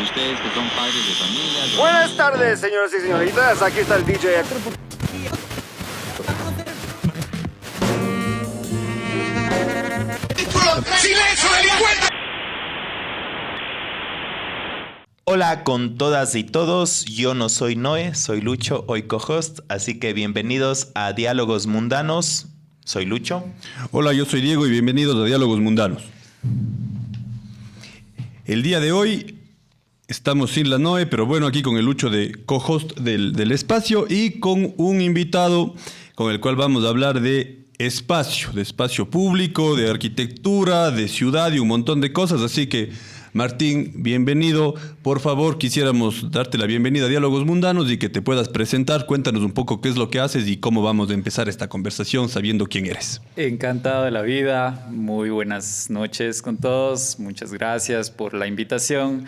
Ustedes que son padres de familia... Buenas tardes, señoras y señoritas. Aquí está el DJ. ¡Silencio, delincuente! Hola con todas y todos, yo no soy Noé, soy Lucho, hoy co-host, así que bienvenidos a Diálogos Mundanos. Soy Lucho. Hola, yo soy Diego y bienvenidos a Diálogos Mundanos. El día de hoy estamos sin la Noé, pero bueno, aquí con el Lucho de co-host del espacio y con un invitado con el cual vamos a hablar de espacio público, de arquitectura, de ciudad y un montón de cosas. Así que, Martín, bienvenido. Por favor, quisiéramos darte la bienvenida a Diálogos Mundanos y que te puedas presentar. Cuéntanos un poco qué es lo que haces y cómo vamos a empezar esta conversación sabiendo quién eres. Encantado de la vida. Muy buenas noches con todos. Muchas gracias por la invitación.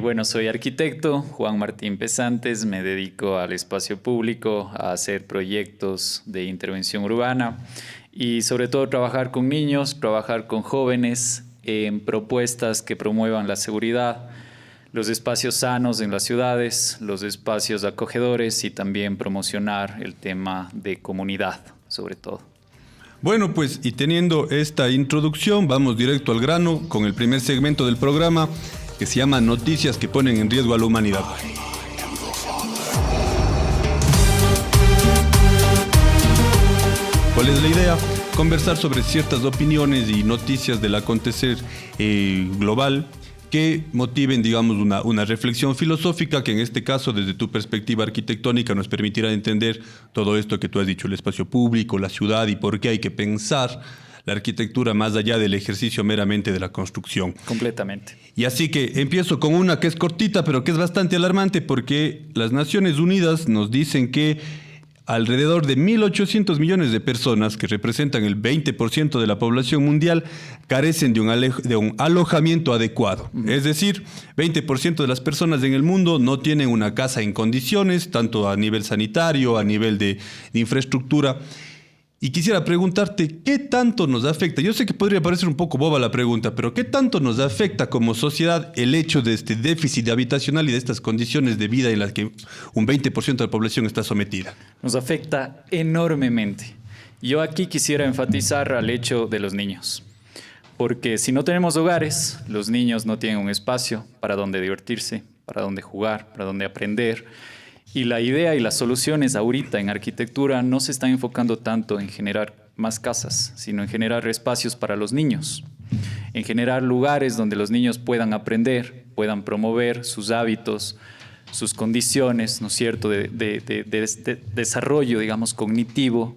Bueno, soy arquitecto, Juan Martín Pesantes. Me dedico al espacio público, a hacer proyectos de intervención urbana y sobre todo trabajar con niños, trabajar con jóvenes en propuestas que promuevan la seguridad, los espacios sanos en las ciudades, los espacios acogedores y también promocionar el tema de comunidad, sobre todo. Bueno, pues y teniendo esta introducción, vamos directo al grano con el primer segmento del programa que se llama Noticias que ponen en riesgo a la humanidad. ¿Cuál es la idea? Conversar sobre ciertas opiniones y noticias del acontecer global que motiven, digamos, una reflexión filosófica que en este caso, desde tu perspectiva arquitectónica, nos permitirá entender todo esto que tú has dicho, el espacio público, la ciudad y por qué hay que pensar la arquitectura más allá del ejercicio meramente de la construcción. Completamente. Y así que empiezo con una que es cortita, pero que es bastante alarmante porque las Naciones Unidas nos dicen que alrededor de 1.800 millones de personas, que representan el 20% de la población mundial, carecen de un alojamiento adecuado. Es decir, 20% de las personas en el mundo no tienen una casa en condiciones, tanto a nivel sanitario, a nivel de infraestructura. Y quisiera preguntarte, ¿qué tanto nos afecta? Yo sé que podría parecer un poco boba la pregunta, pero ¿qué tanto nos afecta como sociedad el hecho de este déficit habitacional y de estas condiciones de vida en las que un 20% de la población está sometida? Nos afecta enormemente. Yo aquí quisiera enfatizar al hecho de los niños, porque si no tenemos hogares, los niños no tienen un espacio para donde divertirse, para donde jugar, para donde aprender. Y la idea y las soluciones ahorita en arquitectura no se están enfocando tanto en generar más casas, sino en generar espacios para los niños, en generar lugares donde los niños puedan aprender, puedan promover sus hábitos, sus condiciones, ¿no es cierto?, de desarrollo, digamos, cognitivo.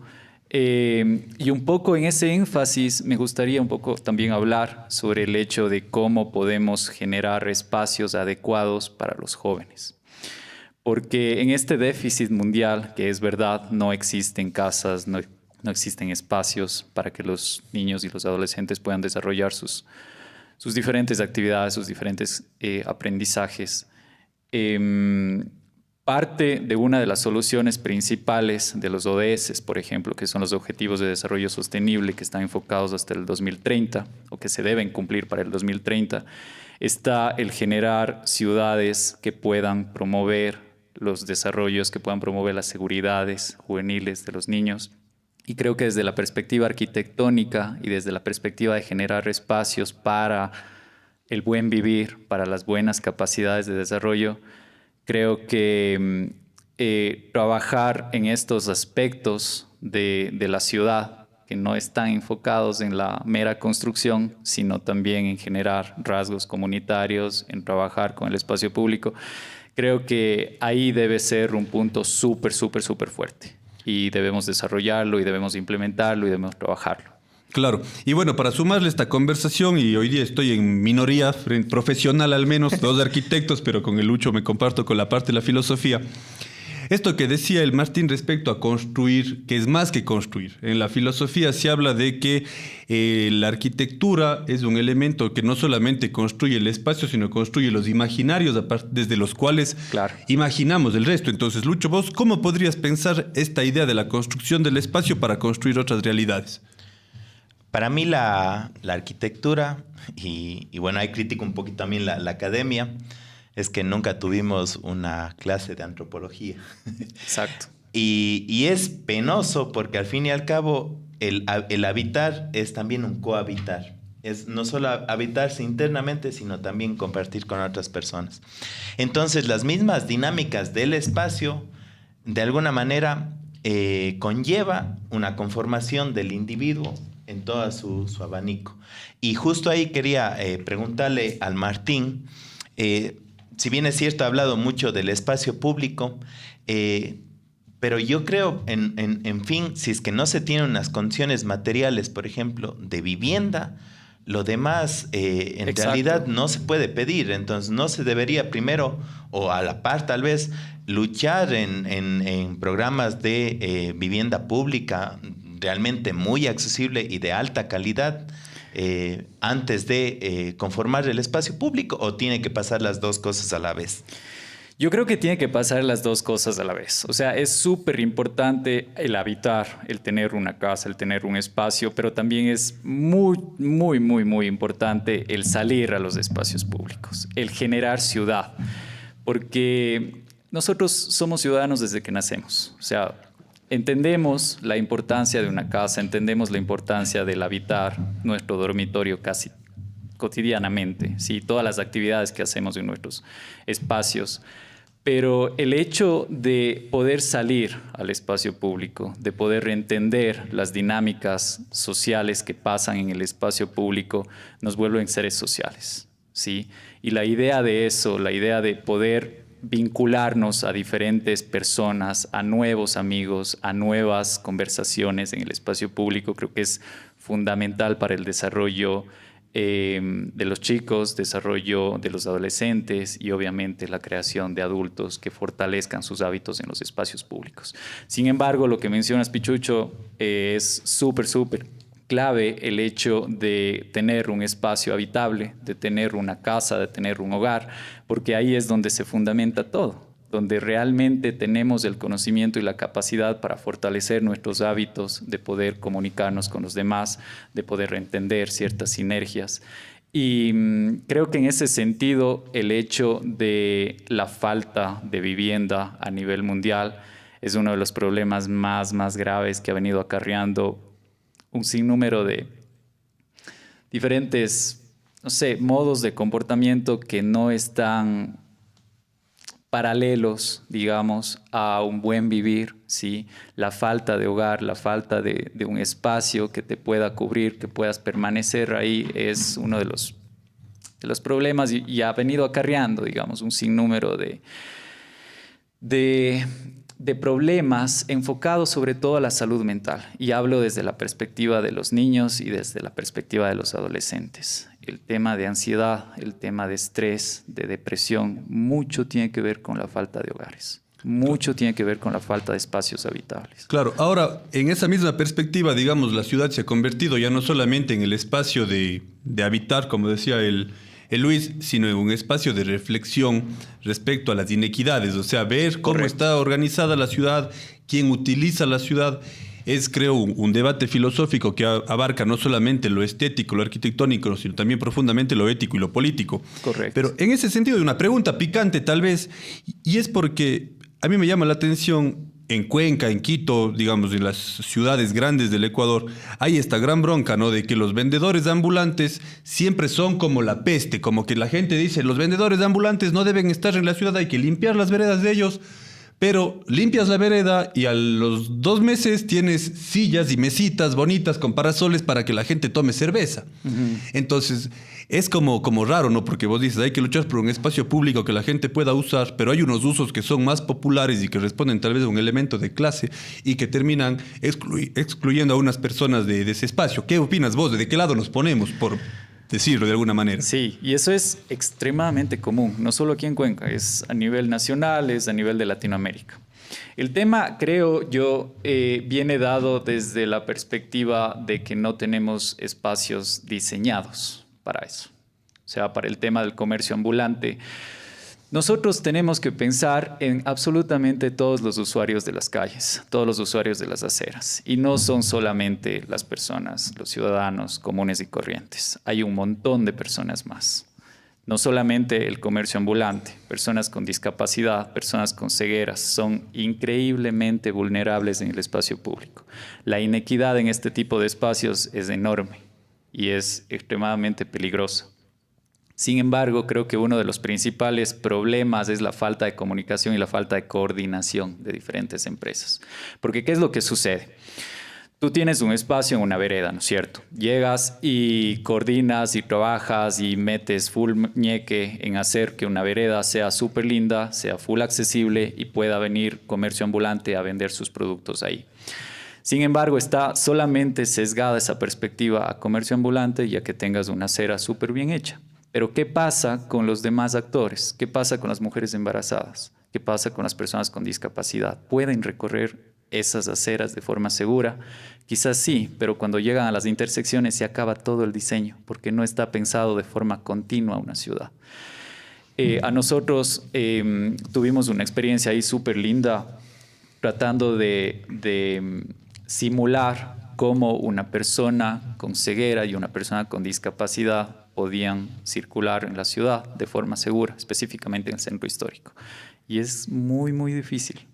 Y un poco en ese énfasis me gustaría un poco también hablar sobre el hecho de cómo podemos generar espacios adecuados para los jóvenes. Porque en este déficit mundial, que es verdad, no existen casas, no existen espacios para que los niños y los adolescentes puedan desarrollar sus diferentes actividades, sus diferentes aprendizajes. Parte de una de las soluciones principales de los ODS, por ejemplo, que son los Objetivos de Desarrollo Sostenible, que están enfocados hasta el 2030, o que se deben cumplir para el 2030, está el generar ciudades que puedan promover los desarrollos, que puedan promover las seguridades juveniles de los niños. Y creo que desde la perspectiva arquitectónica y desde la perspectiva de generar espacios para el buen vivir, para las buenas capacidades de desarrollo, creo que trabajar en estos aspectos de la ciudad, que no están enfocados en la mera construcción, sino también en generar rasgos comunitarios, en trabajar con el espacio público, creo que ahí debe ser un punto súper fuerte y debemos desarrollarlo y debemos implementarlo y debemos trabajarlo. Claro. Y bueno, para sumarle esta conversación, y hoy día estoy en minoría profesional al menos, dos arquitectos, pero con el Lucho me comparto con la parte de la filosofía. Esto que decía el Martín respecto a construir, que es más que construir. En la filosofía se habla de que la arquitectura es un elemento que no solamente construye el espacio, sino construye los imaginarios desde los cuales imaginamos el resto. Entonces, Lucho, vos, ¿cómo podrías pensar esta idea de la construcción del espacio para construir otras realidades? Para mí la arquitectura, y bueno, ahí critico un poquito también la academia, es que nunca tuvimos una clase de antropología. Exacto. Y es penoso porque al fin y al cabo el habitar es también un cohabitar. Es no solo habitarse internamente, sino también compartir con otras personas. Entonces, las mismas dinámicas del espacio, de alguna manera, conlleva una conformación del individuo en todo su abanico. Y justo ahí quería preguntarle al Martín, si bien es cierto, ha hablado mucho del espacio público, pero yo creo, en fin, si es que no se tienen unas condiciones materiales, por ejemplo, de vivienda, lo demás en Exacto. realidad no se puede pedir. Entonces no se debería primero, o a la par tal vez, luchar en programas de vivienda pública realmente muy accesible y de alta calidad antes de conformar el espacio público, o tiene que pasar las dos cosas a la vez. Yo creo que tiene que pasar las dos cosas a la vez. O sea, es súper importante el habitar, el tener una casa, el tener un espacio, pero también es muy, muy, muy, muy importante el salir a los espacios públicos, el generar ciudad, porque nosotros somos ciudadanos desde que nacemos. O sea, entendemos la importancia de una casa, entendemos la importancia del habitar nuestro dormitorio casi cotidianamente, ¿sí? Todas las actividades que hacemos en nuestros espacios. Pero el hecho de poder salir al espacio público, de poder entender las dinámicas sociales que pasan en el espacio público, nos vuelven seres sociales, ¿sí? Y la idea de eso, la idea de poder vincularnos a diferentes personas, a nuevos amigos, a nuevas conversaciones en el espacio público, creo que es fundamental para el desarrollo de los chicos, desarrollo de los adolescentes y obviamente la creación de adultos que fortalezcan sus hábitos en los espacios públicos. Sin embargo, lo que mencionas, Pichucho, es súper clave el hecho de tener un espacio habitable, de tener una casa, de tener un hogar, porque ahí es donde se fundamenta todo, donde realmente tenemos el conocimiento y la capacidad para fortalecer nuestros hábitos, de poder comunicarnos con los demás, de poder entender ciertas sinergias. Y creo que en ese sentido el hecho de la falta de vivienda a nivel mundial es uno de los problemas más graves que ha venido acarreando un sinnúmero de diferentes, no sé, modos de comportamiento que no están paralelos, digamos, a un buen vivir, ¿sí? La falta de hogar, la falta de un espacio que te pueda cubrir, que puedas permanecer ahí, es uno de los problemas y ha venido acarreando, digamos, un sinnúmero de problemas enfocados sobre todo a la salud mental. Y hablo desde la perspectiva de los niños y desde la perspectiva de los adolescentes. El tema de ansiedad, el tema de estrés, de depresión, mucho tiene que ver con la falta de hogares. Mucho tiene que ver con la falta de espacios habitables. Claro, ahora, en esa misma perspectiva, digamos, la ciudad se ha convertido ya no solamente en el espacio de habitar, como decía el Luis, sino en un espacio de reflexión respecto a las inequidades, o sea, ver cómo está organizada la ciudad, quién utiliza la ciudad. Es, creo, un debate filosófico que abarca no solamente lo estético, lo arquitectónico, sino también profundamente lo ético y lo político. Correcto. Pero en ese sentido, hay una pregunta picante tal vez, y es porque a mí me llama la atención, en Cuenca, en Quito, digamos, en las ciudades grandes del Ecuador, hay esta gran bronca, ¿no? De que los vendedores ambulantes siempre son como la peste, como que la gente dice, los vendedores ambulantes no deben estar en la ciudad, hay que limpiar las veredas de ellos. Pero limpias la vereda y a los 2 meses tienes sillas y mesitas bonitas con parasoles para que la gente tome cerveza. Entonces, es como raro, ¿no? Porque vos dices, hay que luchar por un espacio público que la gente pueda usar, pero hay unos usos que son más populares y que responden tal vez a un elemento de clase y que terminan excluyendo a unas personas de ese espacio. ¿Qué opinas vos? ¿De qué lado nos ponemos, por decirlo de alguna manera? Sí, y eso es extremadamente común, no solo aquí en Cuenca, es a nivel nacional, es a nivel de Latinoamérica. El tema, creo yo, viene dado desde la perspectiva de que no tenemos espacios diseñados para eso. O sea, para el tema del comercio ambulante, Nosotros tenemos que pensar en absolutamente todos los usuarios de las calles, todos los usuarios de las aceras. Y no son solamente las personas, los ciudadanos comunes y corrientes. Hay un montón de personas más. No solamente el comercio ambulante, personas con discapacidad, personas con cegueras, son increíblemente vulnerables en el espacio público. La inequidad en este tipo de espacios es enorme y es extremadamente peligrosa. Sin embargo, creo que uno de los principales problemas es la falta de comunicación y la falta de coordinación de diferentes empresas. Porque, ¿qué es lo que sucede? Tú tienes un espacio en una vereda, ¿no es cierto? Llegas y coordinas y trabajas y metes full ñeque en hacer que una vereda sea súper linda, sea full accesible y pueda venir comercio ambulante a vender sus productos ahí. Sin embargo, está solamente sesgada esa perspectiva a comercio ambulante y a que tengas una acera súper bien hecha. Pero ¿qué pasa con los demás actores? ¿Qué pasa con las mujeres embarazadas? ¿Qué pasa con las personas con discapacidad? ¿Pueden recorrer esas aceras de forma segura? Quizás sí, pero cuando llegan a las intersecciones se acaba todo el diseño, porque no está pensado de forma continua una ciudad. A nosotros tuvimos una experiencia ahí súper linda tratando de simular cómo una persona con ceguera y una persona con discapacidad podían circular en la ciudad de forma segura, específicamente en el centro histórico. Y es muy, muy difícil.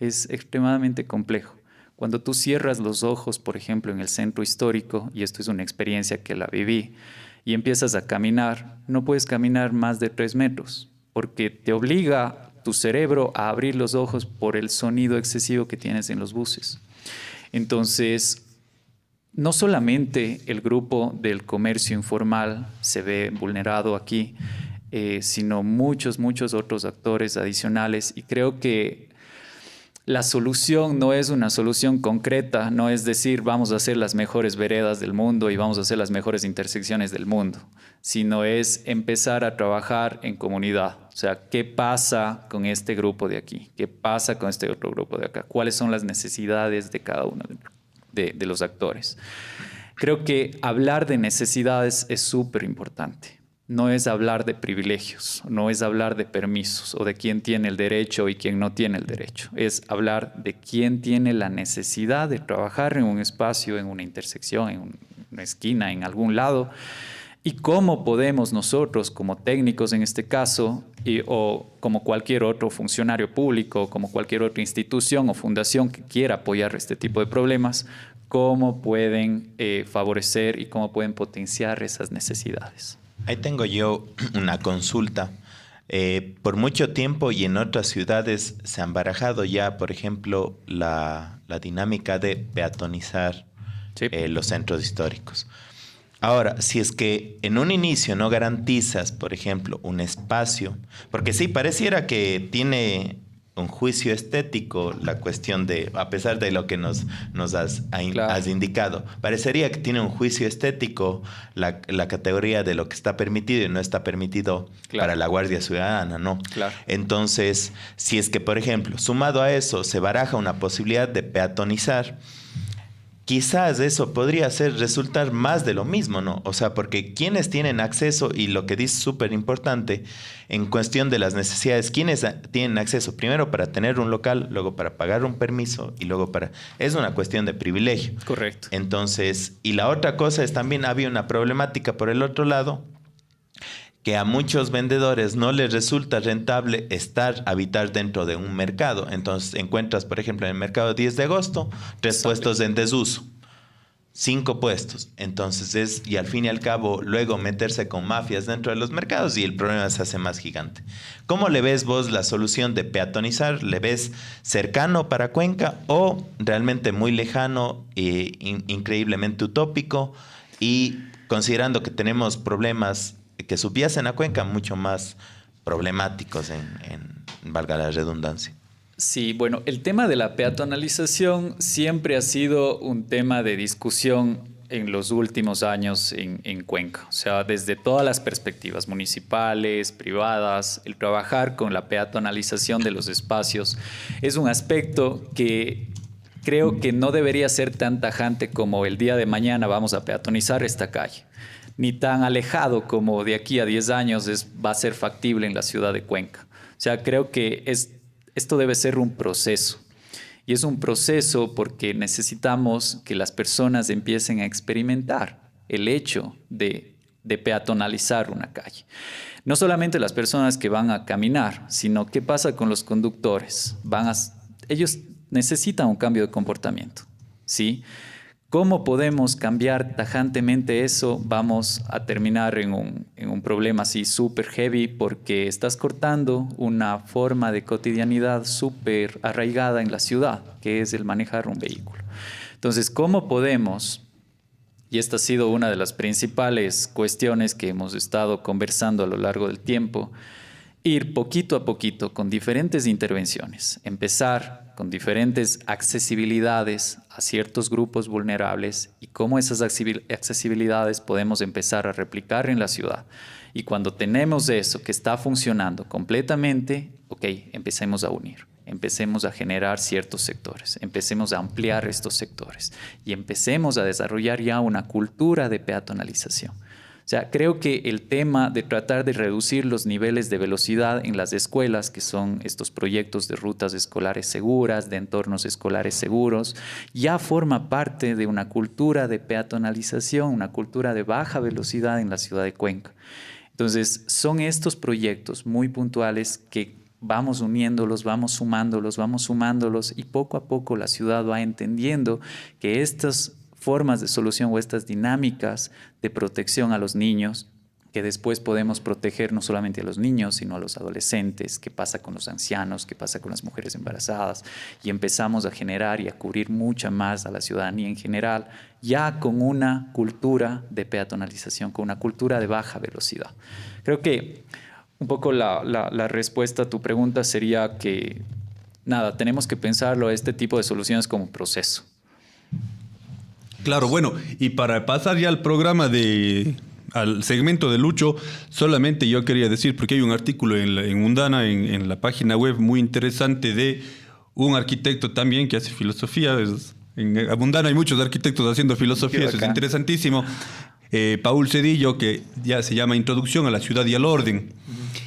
Es extremadamente complejo. Cuando tú cierras los ojos, por ejemplo, en el centro histórico, y esto es una experiencia que la viví, y empiezas a caminar, no puedes caminar más de 3 metros, porque te obliga tu cerebro a abrir los ojos por el sonido excesivo que tienes en los buses. Entonces, no solamente el grupo del comercio informal se ve vulnerado aquí, sino muchos otros actores adicionales. Y creo que la solución no es una solución concreta, no es decir vamos a hacer las mejores veredas del mundo y vamos a hacer las mejores intersecciones del mundo, sino es empezar a trabajar en comunidad. O sea, ¿qué pasa con este grupo de aquí? ¿Qué pasa con este otro grupo de acá? ¿Cuáles son las necesidades de cada uno de los actores? Creo que hablar de necesidades es súper importante. No es hablar de privilegios, no es hablar de permisos o de quién tiene el derecho y quién no tiene el derecho. Es hablar de quién tiene la necesidad de trabajar en un espacio, en una intersección, en una esquina, en algún lado, y cómo podemos nosotros, como técnicos en este caso, o como cualquier otro funcionario público, como cualquier otra institución o fundación que quiera apoyar este tipo de problemas, cómo pueden favorecer y cómo pueden potenciar esas necesidades. Ahí tengo yo una consulta. Por mucho tiempo y en otras ciudades se han barajado ya, por ejemplo, la dinámica de peatonizar los centros históricos. Ahora, si es que en un inicio no garantizas, por ejemplo, un espacio, porque sí, pareciera que tiene un juicio estético la cuestión de, a pesar de lo que nos has indicado, parecería que tiene un juicio estético la categoría de lo que está permitido y no está permitido para la Guardia Ciudadana, ¿no? Claro. Entonces, si es que, por ejemplo, sumado a eso, se baraja una posibilidad de peatonizar, quizás eso podría resultar más de lo mismo, ¿no? O sea, porque quienes tienen acceso, y lo que dice súper importante, en cuestión de las necesidades, quienes tienen acceso primero para tener un local, luego para pagar un permiso y luego para... Es una cuestión de privilegio. Correcto. Entonces, y la otra cosa es también había una problemática por el otro lado, que a muchos vendedores no les resulta rentable habitar dentro de un mercado. Entonces encuentras, por ejemplo, en el mercado 10 de agosto, 3 puestos en desuso, 5 puestos. Entonces y al fin y al cabo, luego meterse con mafias dentro de los mercados y el problema se hace más gigante. ¿Cómo le ves vos la solución de peatonizar? ¿Le ves cercano para Cuenca o realmente muy lejano e increíblemente utópico? Y considerando que tenemos problemas que subyacen a Cuenca mucho más problemáticos valga la redundancia. Sí, bueno, el tema de la peatonalización siempre ha sido un tema de discusión en los últimos años en Cuenca. O sea, desde todas las perspectivas municipales, privadas, el trabajar con la peatonalización de los espacios es un aspecto que creo que no debería ser tan tajante como el día de mañana vamos a peatonizar esta calle, ni tan alejado como de aquí a 10 años va a ser factible en la ciudad de Cuenca. sea, creo que esto debe ser un proceso. Y es un proceso porque necesitamos que las personas empiecen a experimentar el hecho de peatonalizar una calle. No solamente las personas que van a caminar, sino qué pasa con los conductores. Ellos necesitan un cambio de comportamiento, ¿sí? ¿Cómo podemos cambiar tajantemente eso? Vamos a terminar en un problema así súper heavy porque estás cortando una forma de cotidianidad súper arraigada en la ciudad, que es el manejar un vehículo. Entonces, ¿cómo podemos? Y esta ha sido una de las principales cuestiones que hemos estado conversando a lo largo del tiempo, ir poquito a poquito con diferentes intervenciones, empezar con diferentes accesibilidades a ciertos grupos vulnerables y cómo esas accesibilidades podemos empezar a replicar en la ciudad. Y cuando tenemos eso que está funcionando completamente, ok, empecemos a unir, empecemos a generar ciertos sectores, empecemos a ampliar estos sectores y empecemos a desarrollar ya una cultura de peatonalización. O sea, creo que el tema de tratar de reducir los niveles de velocidad en las escuelas, que son estos proyectos de rutas escolares seguras, de entornos escolares seguros, ya forma parte de una cultura de peatonalización, una cultura de baja velocidad en la ciudad de Cuenca. Entonces, son estos proyectos muy puntuales que vamos uniéndolos, vamos sumándolos y poco a poco la ciudad va entendiendo que estas formas de solución o estas dinámicas de protección a los niños, que después podemos proteger no solamente a los niños, sino a los adolescentes, qué pasa con los ancianos, qué pasa con las mujeres embarazadas, y empezamos a generar y a cubrir mucha más a la ciudadanía en general, ya con una cultura de peatonalización, con una cultura de baja velocidad. Creo que un poco la respuesta a tu pregunta sería que, nada, tenemos que pensarlo a este tipo de soluciones como proceso. Claro, bueno, y para pasar ya al programa al segmento de Lucho, solamente yo quería decir, porque hay un artículo en Mundana, en la página web, muy interesante de un arquitecto también que hace filosofía. En Mundana hay muchos arquitectos haciendo filosofía, eso es interesantísimo. Paul Cedillo, que ya se llama Introducción a la Ciudad y al Orden.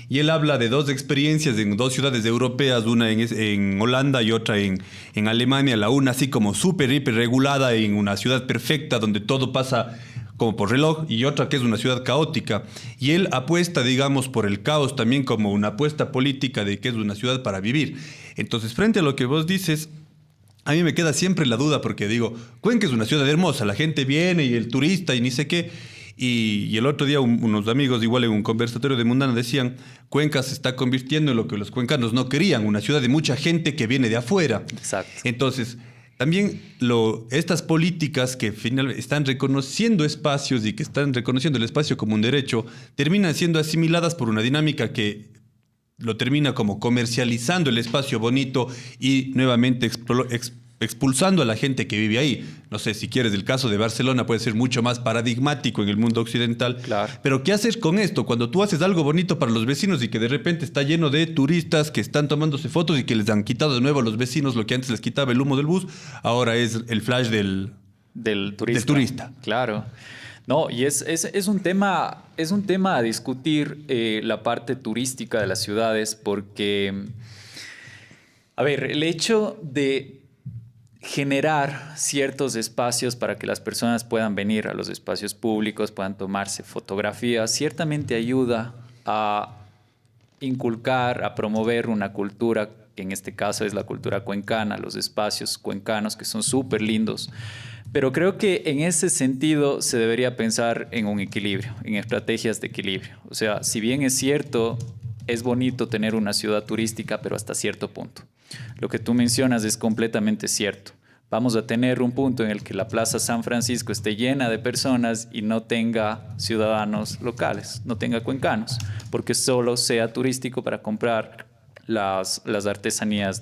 Y él habla de dos experiencias en dos ciudades europeas, una en Holanda y otra en Alemania. La una así como súper, hiper regulada, en una ciudad perfecta donde todo pasa como por reloj, y otra que es una ciudad caótica. Y él apuesta, digamos, por el caos también como una apuesta política de que es una ciudad para vivir. Entonces, frente a lo que vos dices, a mí me queda siempre la duda porque digo, Cuenca es una ciudad hermosa, la gente viene y el turista y ni sé qué. Y el otro día unos amigos, igual en un conversatorio de Mundana, decían, Cuenca se está convirtiendo en lo que los cuencanos no querían, una ciudad de mucha gente que viene de afuera. Exacto. Entonces, también estas políticas que finalmente están reconociendo espacios y que están reconociendo el espacio como un derecho, terminan siendo asimiladas por una dinámica que lo termina como comercializando el espacio bonito y nuevamente expulsando a la gente que vive ahí. No sé, si quieres, el caso de Barcelona puede ser mucho más paradigmático en el mundo occidental. Claro. Pero ¿qué haces con esto? Cuando tú haces algo bonito para los vecinos y que de repente está lleno de turistas que están tomándose fotos y que les han quitado de nuevo a los vecinos lo que antes les quitaba el humo del bus, ahora es el flash del turista. Claro. No, y es un tema a discutir, la parte turística de las ciudades, porque, a ver, el hecho de generar ciertos espacios para que las personas puedan venir a los espacios públicos, puedan tomarse fotografías, ciertamente ayuda a inculcar, a promover una cultura, que en este caso es la cultura cuencana, los espacios cuencanos que son súper lindos. Pero creo que en ese sentido se debería pensar en un equilibrio, en estrategias de equilibrio. O sea, si bien es cierto, es bonito tener una ciudad turística, pero hasta cierto punto. Lo que tú mencionas es completamente cierto. Vamos a tener un punto en el que la Plaza San Francisco esté llena de personas y no tenga ciudadanos locales, no tenga cuencanos, porque solo sea turístico para comprar las artesanías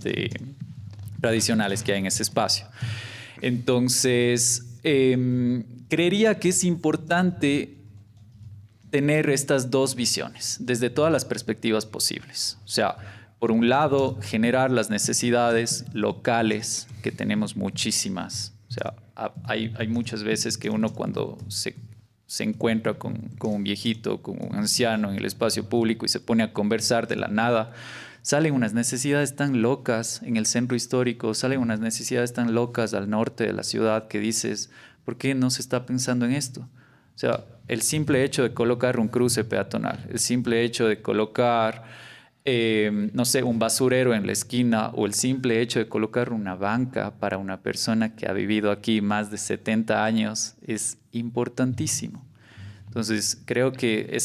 tradicionales que hay en ese espacio. Entonces, creería que es importante tener estas dos visiones desde todas las perspectivas posibles. O sea, por un lado, generar las necesidades locales, que tenemos muchísimas. O sea, hay muchas veces que uno cuando se encuentra con un viejito, con un anciano en el espacio público y se pone a conversar de la nada, salen unas necesidades tan locas en el centro histórico, salen unas necesidades tan locas al norte de la ciudad que dices, ¿por qué no se está pensando en esto? O sea, el simple hecho de colocar un cruce peatonal, el simple hecho de colocar, no sé, un basurero en la esquina, o el simple hecho de colocar una banca para una persona que ha vivido aquí más de 70 años es importantísimo. Entonces, creo que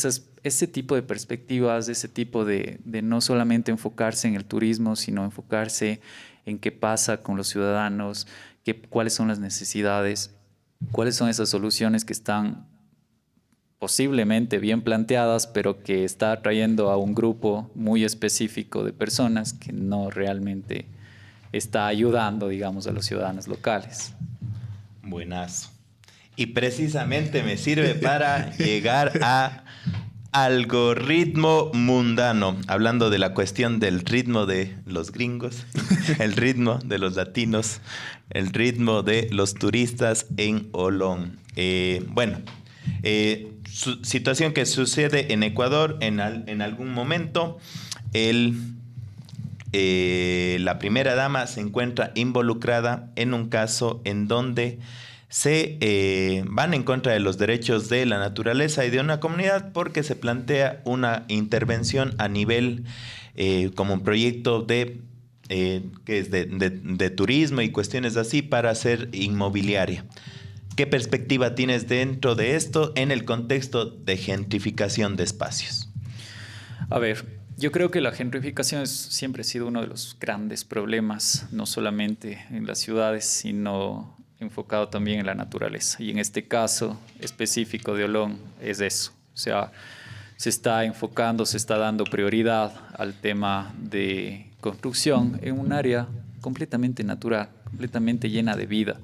ese tipo de perspectivas, ese tipo de no solamente enfocarse en el turismo, sino enfocarse en qué pasa con los ciudadanos, cuáles son las necesidades, cuáles son esas soluciones que están posiblemente bien planteadas, pero que está atrayendo a un grupo muy específico de personas que no realmente está ayudando, digamos, a los ciudadanos locales. Buenazo. Y precisamente me sirve para llegar a algoritmo mundano, hablando de la cuestión del ritmo de los gringos, el ritmo de los latinos, el ritmo de los turistas en Olón. Situación que sucede en Ecuador en algún momento. La primera dama se encuentra involucrada en un caso en donde se van en contra de los derechos de la naturaleza y de una comunidad porque se plantea una intervención a nivel como un proyecto que es de turismo y cuestiones así para hacer inmobiliaria. ¿Qué perspectiva tienes dentro de esto en el contexto de gentrificación de espacios? A ver, yo creo que la gentrificación siempre ha sido uno de los grandes problemas, no solamente en las ciudades, sino enfocado también en la naturaleza. Y en este caso específico de Olón es eso. O sea, se está enfocando, se está dando prioridad al tema de construcción en un área completamente natural, completamente llena de vida.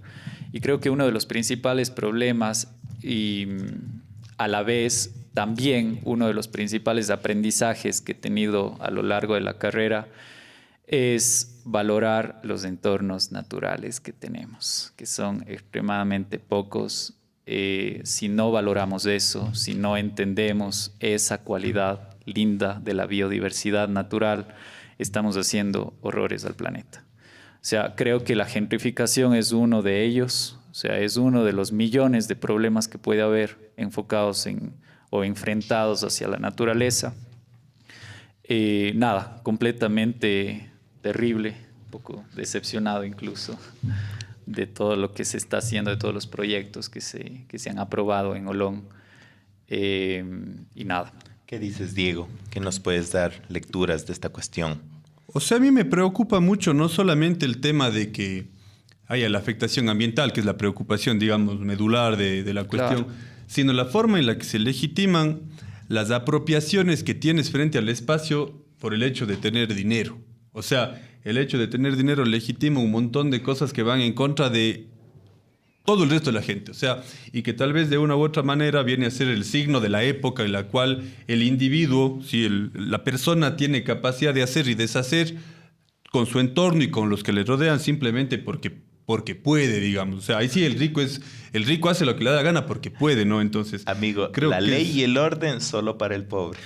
Y creo que uno de los principales problemas y a la vez también uno de los principales aprendizajes que he tenido a lo largo de la carrera es valorar los entornos naturales que tenemos, que son extremadamente pocos. Si no valoramos eso, si no entendemos esa cualidad linda de la biodiversidad natural, estamos haciendo horrores al planeta. O sea, creo que la gentrificación es uno de ellos, o sea, es uno de los millones de problemas que puede haber enfocados o enfrentados hacia la naturaleza. Completamente terrible, un poco decepcionado incluso de todo lo que se está haciendo, de todos los proyectos que se han aprobado en Olón. ¿Qué dices, Diego? ¿Qué nos puedes dar lecturas de esta cuestión? O sea, a mí me preocupa mucho no solamente el tema de que haya la afectación ambiental, que es la preocupación, digamos, medular de la cuestión, claro, sino la forma en la que se legitiman las apropiaciones que tienes frente al espacio por el hecho de tener dinero. O sea, el hecho de tener dinero legitima un montón de cosas que van en contra de todo el resto de la gente. O sea, y que tal vez de una u otra manera viene a ser el signo de la época en la cual el individuo, la persona tiene capacidad de hacer y deshacer con su entorno y con los que le rodean simplemente porque puede, digamos. O sea, ahí sí el rico hace lo que le da gana porque puede, ¿no? Entonces, amigo, la ley y el orden solo para el pobre.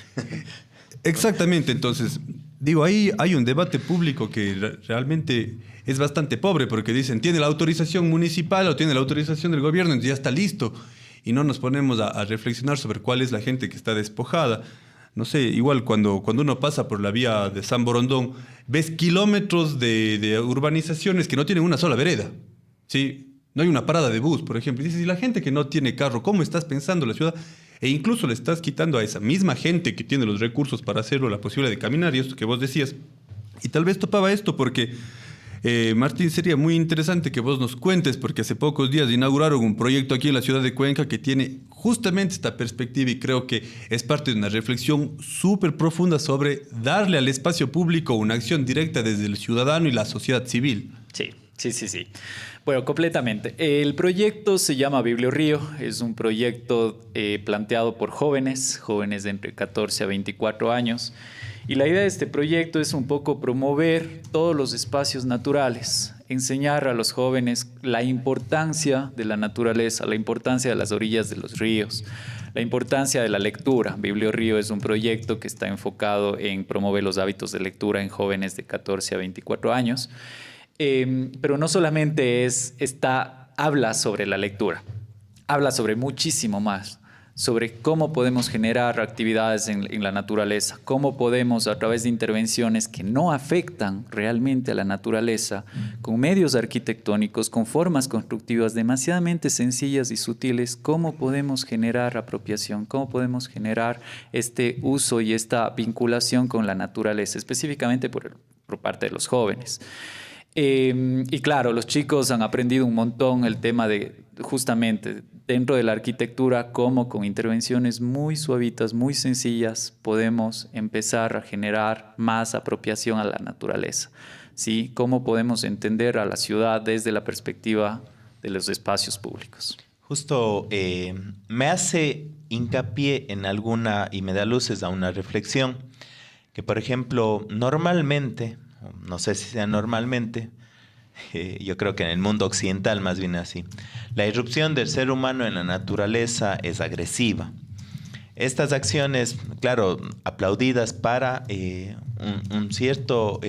Exactamente, entonces, digo, ahí hay un debate público que realmente es bastante pobre porque dicen, tiene la autorización municipal o tiene la autorización del gobierno, entonces ya está listo. Y no nos ponemos a reflexionar sobre cuál es la gente que está despojada. No sé, igual cuando uno pasa por la vía de San Borondón, ves kilómetros de urbanizaciones que no tienen una sola vereda, ¿sí? No hay una parada de bus, por ejemplo. Y dices, ¿y la gente que no tiene carro, cómo estás pensando la ciudad? E incluso le estás quitando a esa misma gente que tiene los recursos para hacerlo la posibilidad de caminar, y esto que vos decías. Y tal vez topaba esto porque, Martín, sería muy interesante que vos nos cuentes, porque hace pocos días inauguraron un proyecto aquí en la ciudad de Cuenca que tiene justamente esta perspectiva y creo que es parte de una reflexión súper profunda sobre darle al espacio público una acción directa desde el ciudadano y la sociedad civil. Sí. Bueno, completamente. El proyecto se llama Bibliorío. Es un proyecto planteado por jóvenes de entre 14 a 24 años. Y la idea de este proyecto es un poco promover todos los espacios naturales, enseñar a los jóvenes la importancia de la naturaleza, la importancia de las orillas de los ríos, La importancia de la lectura. Bibliorío es un proyecto que está enfocado en promover los hábitos de lectura en jóvenes de 14 a 24 años. Pero no solamente habla sobre la lectura, habla sobre muchísimo más, sobre cómo podemos generar actividades en la naturaleza, cómo podemos, a través de intervenciones que no afectan realmente a la naturaleza, con medios arquitectónicos, con formas constructivas demasiadamente sencillas y sutiles, cómo podemos generar apropiación, cómo podemos generar este uso y esta vinculación con la naturaleza, específicamente por parte de los jóvenes. Y claro, los chicos han aprendido un montón el tema de, justamente, dentro de la arquitectura, cómo con intervenciones muy suavitas, muy sencillas, podemos empezar a generar más apropiación a la naturaleza, ¿sí? Cómo podemos entender a la ciudad desde la perspectiva de los espacios públicos. Justo me hace hincapié en alguna y me da luces a una reflexión que, por ejemplo, normalmente, no sé si sea normalmente, yo creo que en el mundo occidental más bien así, la irrupción del ser humano en la naturaleza es agresiva. Estas acciones, claro, aplaudidas para un cierto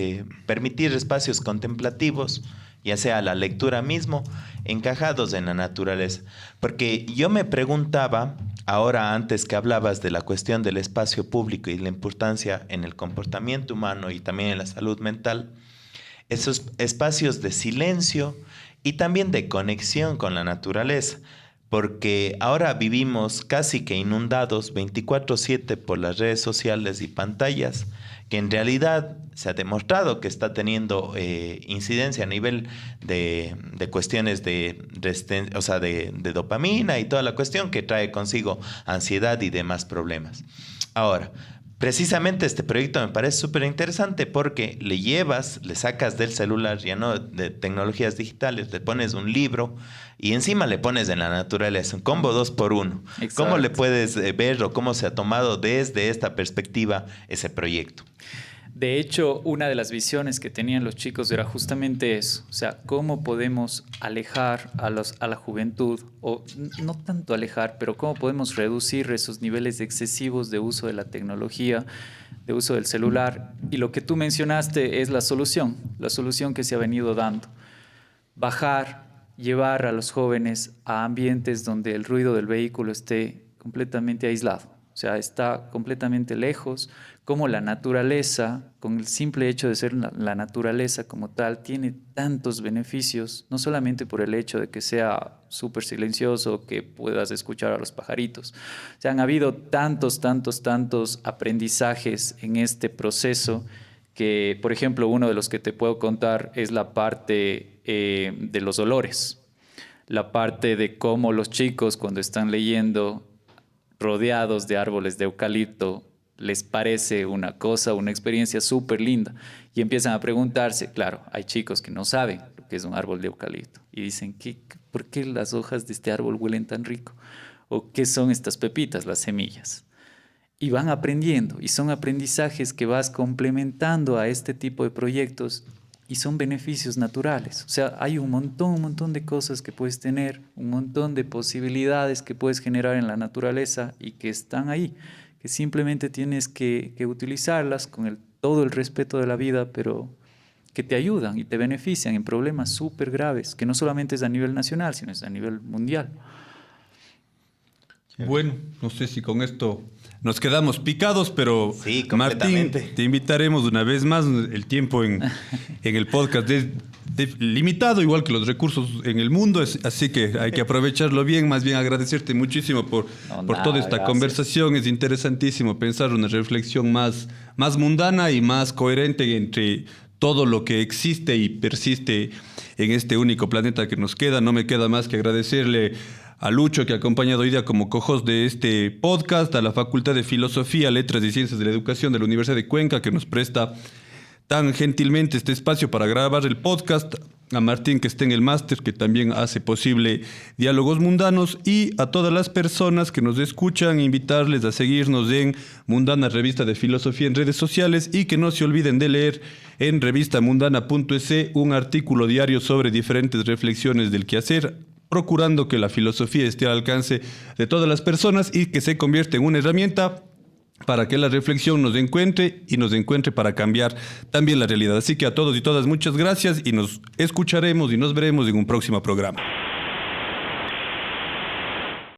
permitir espacios contemplativos, ya sea la lectura mismo, encajados en la naturaleza. Porque yo me preguntaba, ahora antes que hablabas de la cuestión del espacio público y la importancia en el comportamiento humano y también en la salud mental, esos espacios de silencio y también de conexión con la naturaleza, porque ahora vivimos casi que inundados 24/7 por las redes sociales y pantallas, que en realidad se ha demostrado que está teniendo incidencia a nivel de cuestiones de dopamina y toda la cuestión que trae consigo ansiedad y demás problemas. Ahora, precisamente este proyecto me parece súper interesante porque le sacas del celular, ya no de tecnologías digitales, le pones un libro y encima le pones en la naturaleza, un combo 2x1. Exacto. ¿Cómo le puedes ver o cómo se ha tomado desde esta perspectiva ese proyecto? De hecho, una de las visiones que tenían los chicos era justamente eso, o sea, cómo podemos alejar a la juventud, o no tanto alejar, pero cómo podemos reducir esos niveles excesivos de uso de la tecnología, de uso del celular. Y lo que tú mencionaste es la solución que se ha venido dando. Llevar a los jóvenes a ambientes donde el ruido del vehículo esté completamente aislado. O sea, está completamente lejos, como la naturaleza, con el simple hecho de ser la naturaleza como tal, tiene tantos beneficios, no solamente por el hecho de que sea súper silencioso, que puedas escuchar a los pajaritos. O sea, han habido tantos aprendizajes en este proceso que, por ejemplo, uno de los que te puedo contar es la parte de los olores, la parte de cómo los chicos cuando están leyendo rodeados de árboles de eucalipto, les parece una experiencia súper linda y empiezan a preguntarse, claro, hay chicos que no saben lo que es un árbol de eucalipto y dicen, ¿por qué las hojas de este árbol huelen tan rico? ¿O qué son estas pepitas, las semillas? Y van aprendiendo y son aprendizajes que vas complementando a este tipo de proyectos y son beneficios naturales. O sea, hay un montón de cosas que puedes tener, un montón de posibilidades que puedes generar en la naturaleza y que están ahí, que simplemente tienes que utilizarlas con todo el respeto de la vida, pero que te ayudan y te benefician en problemas súper graves, que no solamente es a nivel nacional, sino es a nivel mundial. Bueno, no sé si con esto nos quedamos picados, pero sí, Martín, te invitaremos una vez más. El tiempo en el podcast es limitado, igual que los recursos en el mundo, así que hay que aprovecharlo bien. Más bien agradecerte muchísimo por toda esta conversación. Es interesantísimo pensar una reflexión más mundana y más coherente entre todo lo que existe y persiste en este único planeta que nos queda. No me queda más que agradecerle a Lucho, que ha acompañado hoy día como co-host de este podcast, a la Facultad de Filosofía, Letras y Ciencias de la Educación de la Universidad de Cuenca, que nos presta tan gentilmente este espacio para grabar el podcast, a Martín, que está en el máster, que también hace posible Diálogos Mundanos, y a todas las personas que nos escuchan, invitarles a seguirnos en Mundana Revista de Filosofía en redes sociales y que no se olviden de leer en revistamundana.es un artículo diario sobre diferentes reflexiones del quehacer, procurando que la filosofía esté al alcance de todas las personas y que se convierta en una herramienta para que la reflexión nos encuentre y nos encuentre para cambiar también la realidad. Así que a todos y todas muchas gracias y nos escucharemos y nos veremos en un próximo programa.